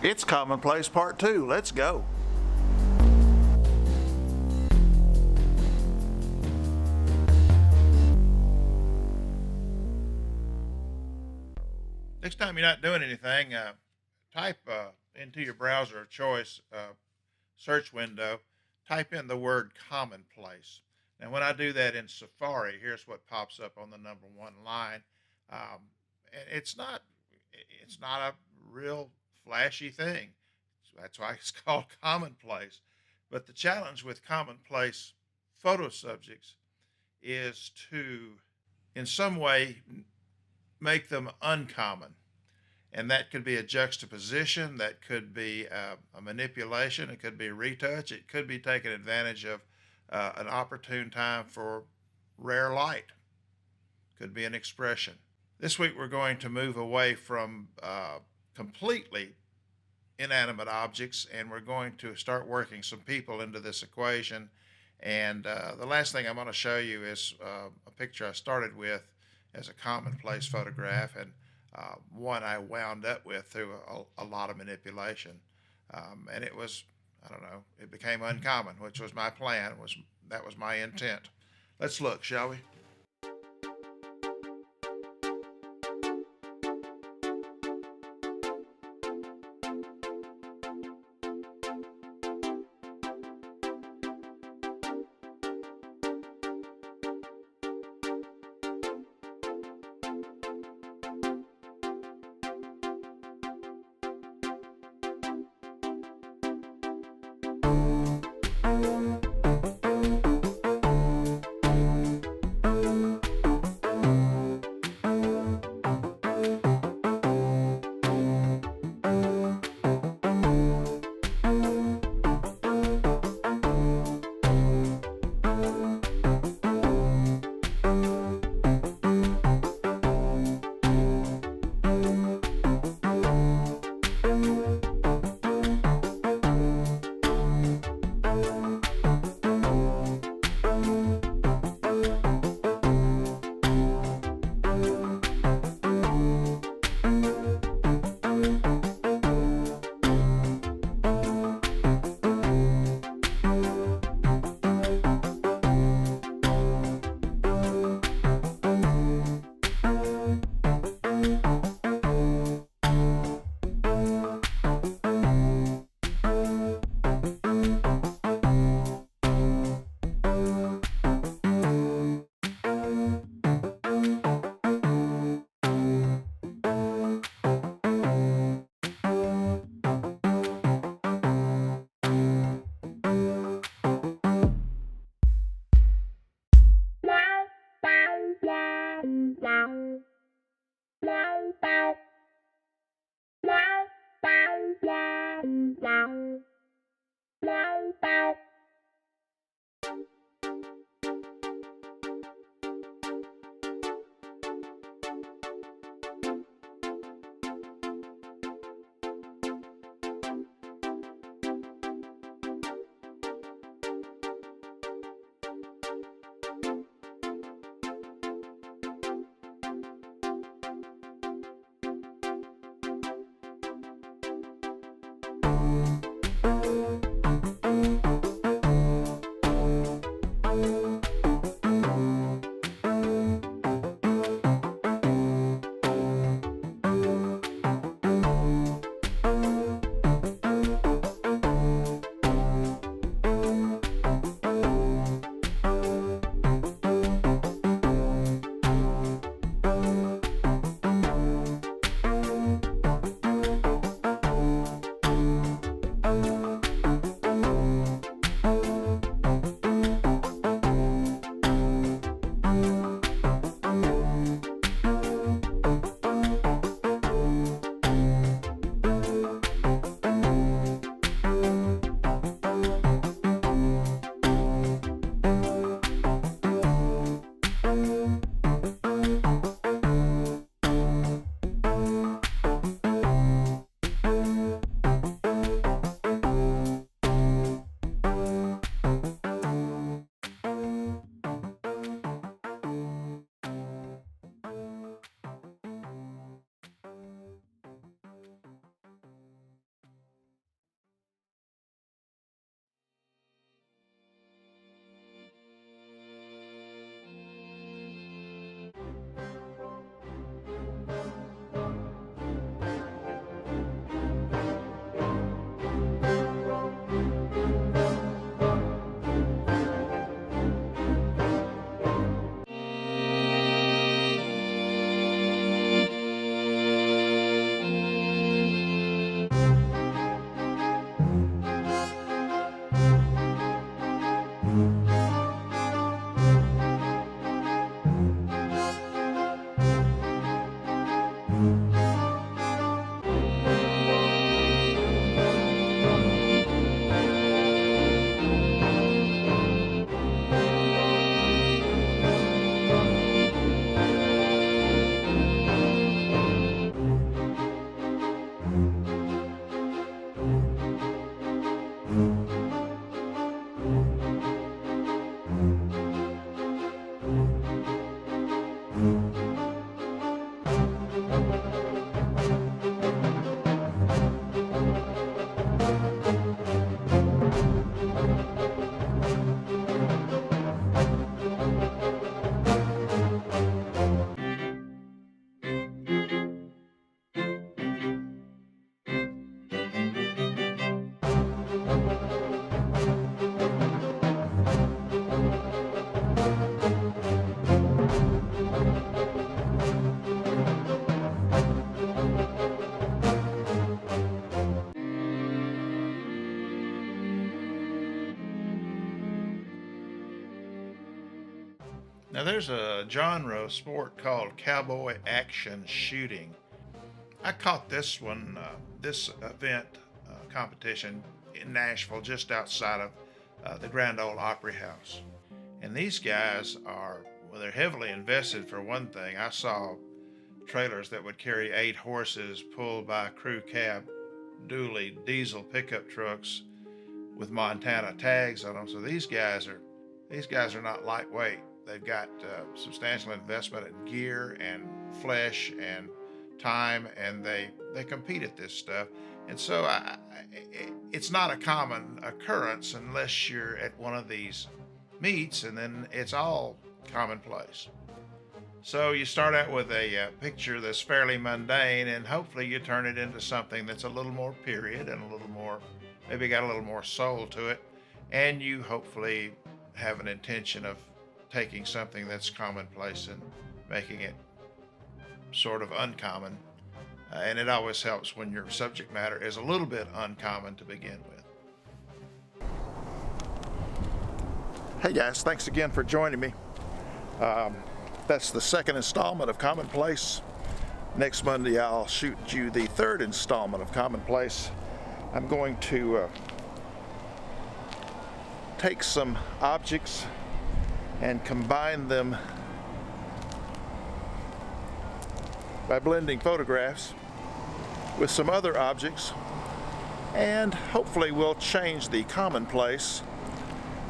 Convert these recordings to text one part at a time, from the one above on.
It's Commonplace Part 2. Let's go. Next time you're not doing anything, type into your browser of choice search window, type in the word commonplace. Now, when I do that in Safari, here's what pops up on the number one line. Um, and it's not a real flashy thing. That's why it's called commonplace. But the challenge with commonplace photo subjects is to, in some way, make them uncommon. And that could be a juxtaposition, that could be a manipulation, it could be a retouch, it could be taking advantage of an opportune time for rare light, could be an expression. This week we're going to move away from completely inanimate objects, and we're going to start working some people into this equation. And the last thing I'm going to show you is a picture I started with as a commonplace photograph, and one I wound up with through a lot of manipulation. And it was, I don't know, it became uncommon, which was my plan, that was my intent. Let's look, shall we? Now there's a genre of sport called cowboy action shooting. I caught this one, this event competition in Nashville, just outside of the Grand Ole Opry House. And these guys are, well, they're heavily invested for one thing. I saw trailers that would carry 8 horses pulled by crew cab dually diesel pickup trucks with Montana tags on them. So these guys are not lightweight. They've got substantial investment in gear and flesh and time, and they compete at this stuff. And so it's not a common occurrence unless you're at one of these meets, and then it's all commonplace. So you start out with a picture that's fairly mundane, and hopefully you turn it into something that's a little more period and a little more, maybe got a little more soul to it, and you hopefully have an intention of taking something that's commonplace and making it sort of uncommon. And it always helps when your subject matter is a little bit uncommon to begin with. Hey guys, thanks again for joining me. That's the second installment of Commonplace. Next Monday I'll shoot you the third installment of Commonplace. I'm going to take some objects and combine them by blending photographs with some other objects, and hopefully we'll change the commonplace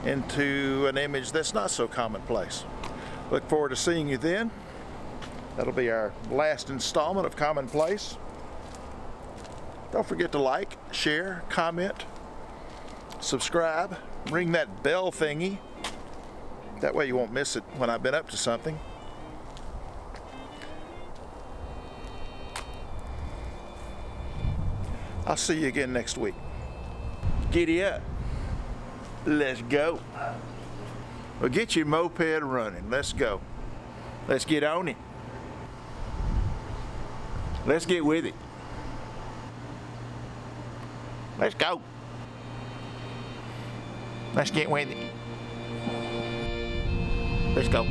into an image that's not so commonplace. Look forward to seeing you then. That'll be our last installment of Commonplace. Don't forget to like, share, comment, subscribe, ring that bell thingy. That way you won't miss it when I've been up to something. I'll see you again next week. Giddy up. Let's go. Well, get your moped running. Let's go. Let's get on it. Let's get with it. Let's go. Let's get with it. Let's go.